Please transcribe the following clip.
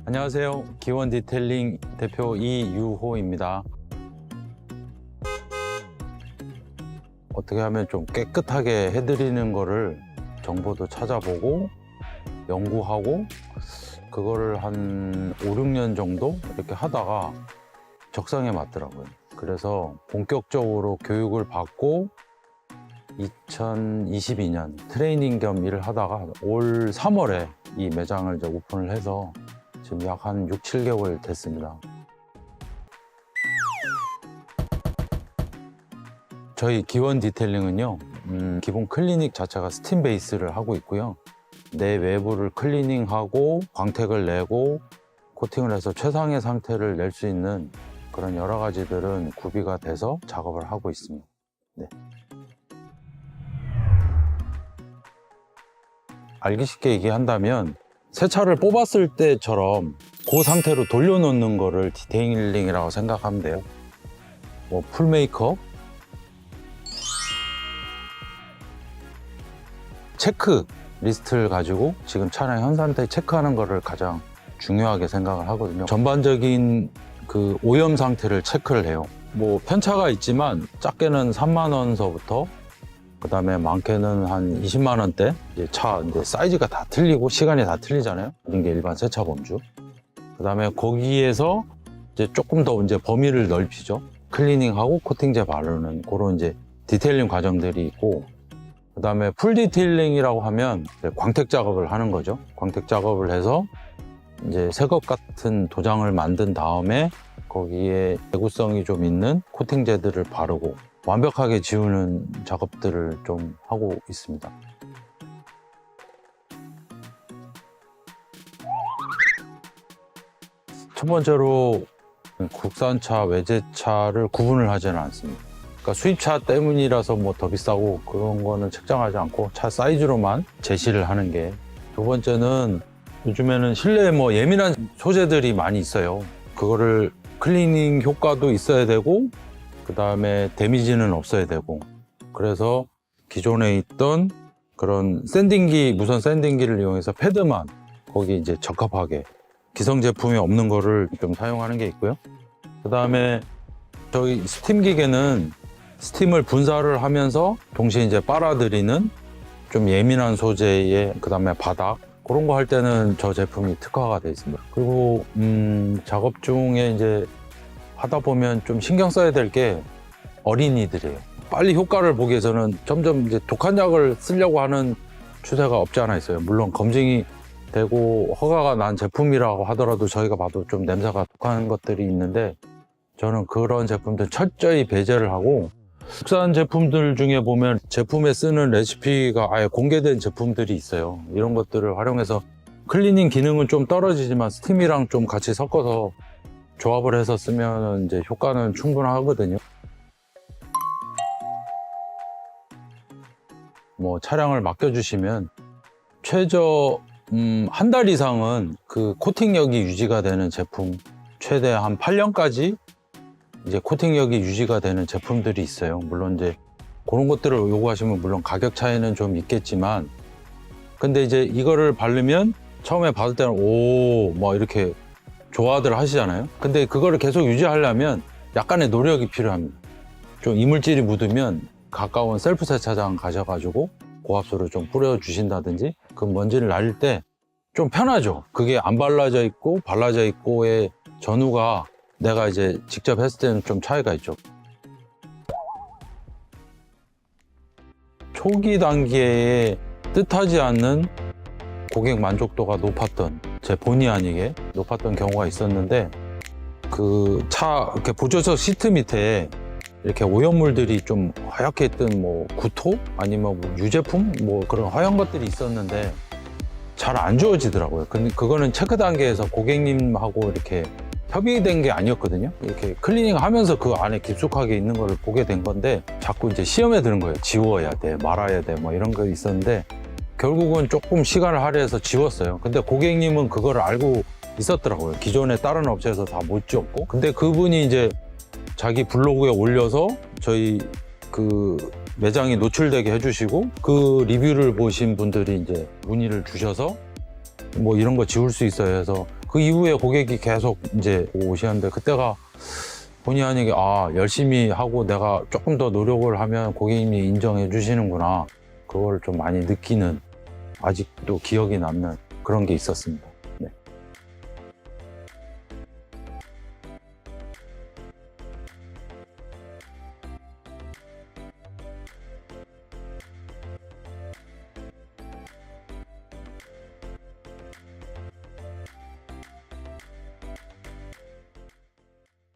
안녕하세요. 기원 디테일링 대표 이유호입니다. 어떻게 하면 좀 깨끗하게 해드리는 거를 정보도 찾아보고 연구하고 그거를 한 5, 6년 정도 이렇게 하다가 적성에 맞더라고요. 그래서 본격적으로 교육을 받고 2022년 트레이닝 겸 일을 하다가 올 3월에 이 매장을 이제 오픈을 해서 지금 약 한 6, 7개월 됐습니다. 저희 기원 디테일링은요, 기본 클리닉 자체가 스팀 베이스를 하고 있고요. 내 외부를 클리닝하고 광택을 내고 코팅을 해서 최상의 상태를 낼 수 있는 그런 여러 가지들은 구비가 돼서 작업을 하고 있습니다. 네. 알기 쉽게 얘기한다면 새 차를 뽑았을 때처럼 그 상태로 돌려놓는 거를 디테일링이라고 생각하면 돼요. 뭐 풀 메이크업, 체크 리스트를 가지고 지금 차량 현 상태 체크하는 거를 가장 중요하게 생각을 하거든요. 전반적인 그 오염 상태를 체크를 해요. 뭐 편차가 있지만 작게는 3만 원서부터 그 다음에 많게는 한 20만 원대 이제 차 이제 사이즈가 다 틀리고 시간이 다 틀리잖아요. 이런 게 일반 세차 범주. 그 다음에 거기에서 이제 조금 더 이제 범위를 넓히죠. 클리닝하고 코팅제 바르는 그런 이제 디테일링 과정들이 있고, 그 다음에 풀 디테일링이라고 하면 광택 작업을 하는 거죠. 광택 작업을 해서 이제 새 것 같은 도장을 만든 다음에 거기에 내구성이 좀 있는 코팅제들을 바르고 완벽하게 지우는 작업들을 좀 하고 있습니다. 첫 번째로 국산차, 외제차를 구분을 하지는 않습니다. 그러니까 수입차 때문이라서 뭐 더 비싸고 그런 거는 책정하지 않고 차 사이즈로만 제시를 하는 게. 두 번째는 요즘에는 실내에 뭐 예민한 소재들이 많이 있어요. 그거를 클리닝 효과도 있어야 되고 그 다음에 데미지는 없어야 되고, 그래서 기존에 있던 그런 샌딩기, 무선 샌딩기를 이용해서 패드만 거기 이제 적합하게 기성 제품이 없는 거를 좀 사용하는 게 있고요. 그 다음에 저희 스팀 기계는 스팀을 분사를 하면서 동시에 이제 빨아들이는 좀 예민한 소재의 그 다음에 바닥 그런 거 할 때는 저 제품이 특화가 되어 있습니다. 그리고 작업 중에 이제 하다 보면 좀 신경 써야 될 게 어린이들이에요. 빨리 효과를 보기 위해서는 점점 이제 독한 약을 쓰려고 하는 추세가 없지 않아 있어요. 물론 검증이 되고 허가가 난 제품이라고 하더라도 저희가 봐도 좀 냄새가 독한 것들이 있는데, 저는 그런 제품들 철저히 배제를 하고, 국산 제품들 중에 보면 제품에 쓰는 레시피가 아예 공개된 제품들이 있어요. 이런 것들을 활용해서 클리닝 기능은 좀 떨어지지만 스팀이랑 좀 같이 섞어서 조합을 해서 쓰면 이제 효과는 충분하거든요. 뭐 차량을 맡겨주시면 최저 한 달 이상은 그 코팅력이 유지가 되는 제품, 최대 한 8년까지 이제 코팅력이 유지가 되는 제품들이 있어요. 물론 이제 그런 것들을 요구하시면 물론 가격 차이는 좀 있겠지만, 근데 이제 이거를 바르면 처음에 받을 때는 오, 뭐 이렇게 좋아들 하시잖아요. 근데 그거를 계속 유지하려면 약간의 노력이 필요합니다. 좀 이물질이 묻으면 가까운 셀프 세차장 가셔가지고 고압수를 좀 뿌려주신다든지, 그 먼지를 날릴 때 좀 편하죠. 그게 안 발라져 있고 발라져 있고의 전후가 내가 이제 직접 했을 때는 좀 차이가 있죠. 초기 단계에 뜻하지 않는 고객 만족도가 높았던, 제 본의 아니게 높았던 경우가 있었는데, 그 차 이렇게 보조석 시트 밑에 이렇게 오염물들이 좀 하얗게 뜬 뭐 구토 아니면 뭐 유제품 뭐 그런 하얀 것들이 있었는데 잘 안 지워지더라고요. 근데 그거는 체크 단계에서 고객님하고 이렇게 협의된 게 아니었거든요. 이렇게 클리닝 하면서 그 안에 깊숙하게 있는 걸 보게 된 건데 자꾸 이제 시험에 드는 거예요. 지워야 돼, 말아야 돼, 뭐 이런 거 있었는데 결국은 조금 시간을 할애해서 지웠어요. 근데 고객님은 그걸 알고 있었더라고요. 기존에 다른 업체에서 다 못 지웠고. 근데 그분이 이제 자기 블로그에 올려서 저희 그 매장이 노출되게 해주시고, 그 리뷰를 보신 분들이 이제 문의를 주셔서 뭐 이런 거 지울 수 있어요 해서 그 이후에 고객이 계속 이제 오시는데 그때가 본의 아니게 열심히 하고 내가 조금 더 노력을 하면 고객님이 인정해 주시는구나. 그걸 좀 많이 느끼는, 아직도 기억이 남는 그런 게 있었습니다.